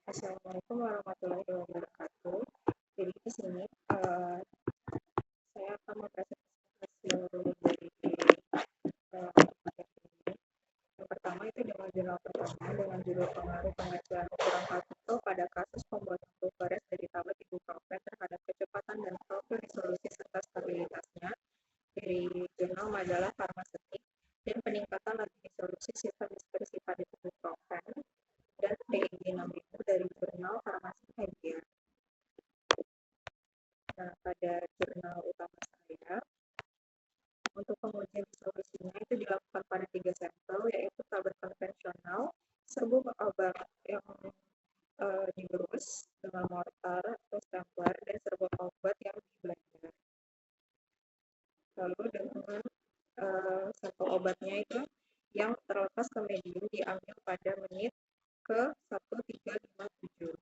Assalamualaikum warahmatullahi wabarakatuh. Jadi di sini saya akan mempresentasikan hasil dari materi ini. Yang pertama itu dengan jurnal pertama dengan judul pengaruh pengajuan ukuran partikel pada kasus pembuatan Bucharest dari tablet ibuprofen terhadap kecepatan dan profil resolusi serta stabilitasnya dari jurnal majalah farmaseutik dan peningkatan laju resolusi sistem dispersi pada ibuprofen dan PEG 6000 dari jurnal farmasi Haigia. Nah, pada jurnal utama saya, untuk pengujian resolusinya itu dilakukan pada 3 sampel, yaitu tablet konvensional, serbuk obat yang digerus dengan mortar atau stapler, dan serbuk obat yang di blender. Lalu dengan sampel obatnya itu yang terlepas ke medium diambil pada menit ke 1,357.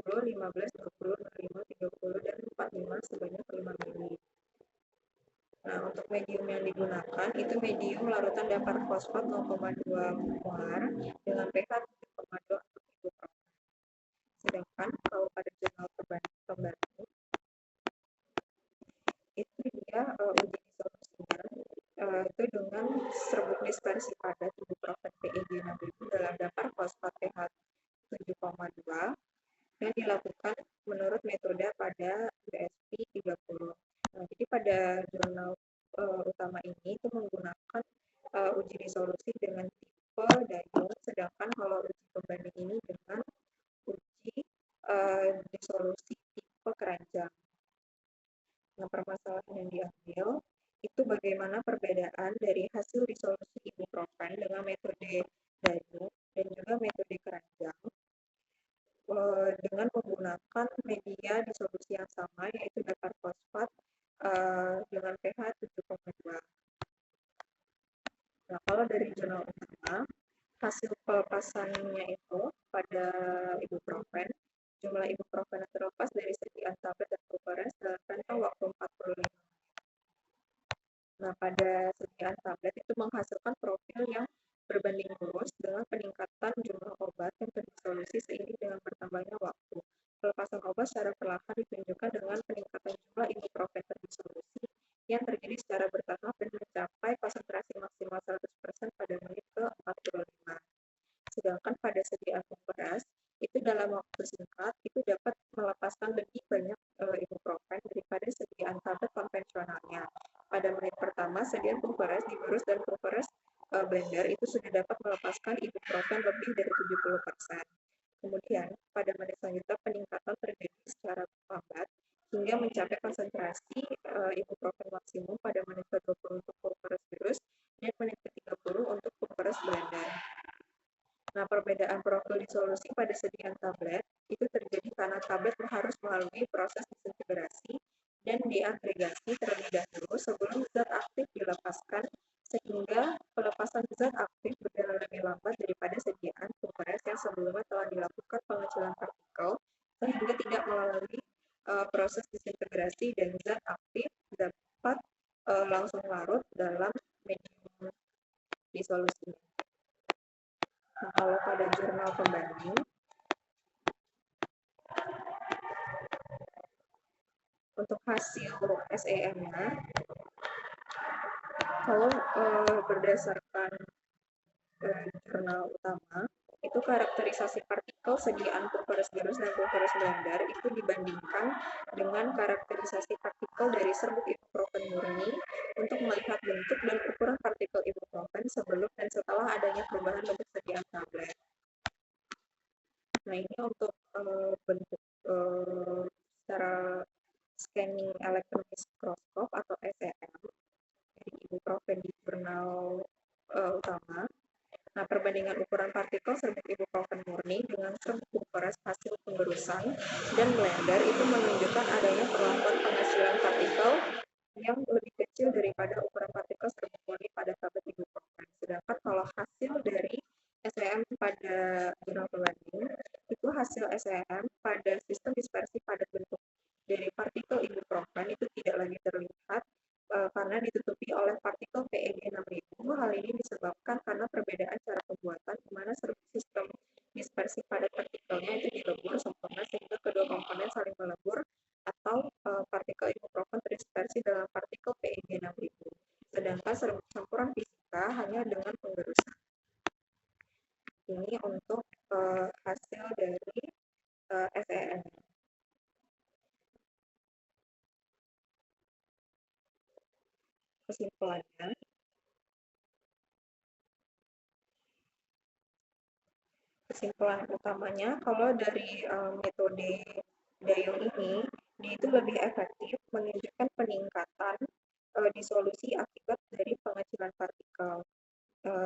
10, 15, 20, 25, 30, dan 45 sebanyak 5 ml. Nah, untuk medium yang digunakan itu medium larutan dapar fosfat 0,2 molar dengan pH 7,2 untuk ibuprofen. Sedangkan kalau pada jurnal pembantu itu dia uji disolusinya itu dengan serbuk dispersi padat ibuprofen PEG 6000 dalam dapar fosfat pH 7,2 dan dilakukan menurut metode pada USP 30. Nah, jadi pada jurnal utama ini itu menggunakan uji resolusi dengan tipe diode, sedangkan kalau uji pembanding ini dengan uji resolusi tipe keranjang. Nah, permasalahan yang diambil itu bagaimana perbedaan dari hasil resolusi ibuprofen dengan metode diode dan juga metode keranjang dengan menggunakan media disolusi yang sama, yaitu dapar fosfat dengan pH 7,2. Nah, kalau dari jurnal utama, hasil pelepasannya itu pada ibuprofen, jumlah ibuprofen yang terlepas dari sediaan tablet dan Bucharest dalam rentang waktu 45 menit. Nah, pada sediaan tablet itu menghasilkan profil yang berbanding lurus dengan peningkatan jumlah obat yang terdisolusi seiring dengan bertambahnya waktu. Pelepasan obat secara perlahan ditunjukkan dengan peningkatan jumlah ibuprofen terdisolusi yang terjadi secara bertahap dan mencapai konsentrasi maksimal 100% pada menit ke-45. Sedangkan pada sediaan Bucharest itu dalam waktu singkat itu dapat melepaskan lebih banyak ibuprofen daripada sediaan tablet konvensionalnya. Pada menit pertama, sediaan Bucharest digerus dan Bucharest blender itu sudah dapat melepaskan ibuprofen lebih dari 70%. Kemudian, pada menit selanjutnya peningkatan terjadi secara lambat hingga mencapai konsentrasi ibuprofen maksimum pada menit ke-20 untuk Bucharest virus dan menit ke-30 untuk Bucharest blender. Nah, perbedaan profil disolusi pada sediaan tablet itu terjadi karena tablet harus melalui proses disintegrasi dan deagregasi terlebih dahulu sebelum zat aktif dilepaskan, sehingga pelepasan zat aktif berjalan lebih lambat daripada sediaan Bucharest yang sebelumnya telah dilakukan pengecilan partikel sehingga tidak melalui proses disintegrasi dan zat aktif dapat langsung larut dalam medium disolusi. Nah, kalau pada jurnal pembanding, untuk hasil SEM-nya, kalau berdasarkan jurnal utama, itu karakterisasi partikel sediaan Bucharest virus dan Bucharest blender itu dibandingkan dengan karakterisasi partikel dari serbuk ibuprofen murni untuk melihat bentuk dan ukuran partikel ibuprofen sebelum dan setelah adanya perubahan bentuk sediaan tablet. Nah, ini untuk bentuk secara scanning elektron mikroskop atau SEM dari ibuprofen di jurnal utama. Nah, perbandingan ukuran partikel serbuk ibuprofen murni dengan serbuk Bucharest hasil penggerusan dan blender itu menunjukkan adanya perlakuan penghasilan partikel yang lebih kecil daripada ukuran partikel serbuk murni pada tablet ibuprofen. Sedangkan kalau hasil dari SEM pada jurnal pembanding itu hasil SEM pada sistem dispersi padat bentuk dari partikel ibuprofen itu tidak lagi terlihat karena ditutupi oleh partikel PEG 6000. Hal ini disebabkan karena perbedaan cara pembuatan di mana sistem dispersi padat partikelnya itu dilebur sempurna sehingga kedua komponen saling melebur, atau partikel ibuprofen terdispersi dalam partikel PeG 6000. Sedangkan campuran fisika hanya dengan penggerusan. Ini untuk hasil dari SEN. Kesimpulan utamanya, kalau dari metode Dayong ini, dia itu lebih efektif menunjukkan peningkatan disolusi akibat dari pengecilan partikel.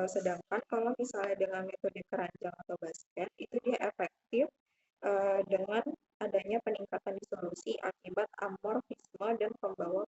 Sedangkan kalau misalnya dengan metode keranjang atau basket, itu dia efektif dengan adanya peningkatan disolusi akibat amorfisme dan pembawa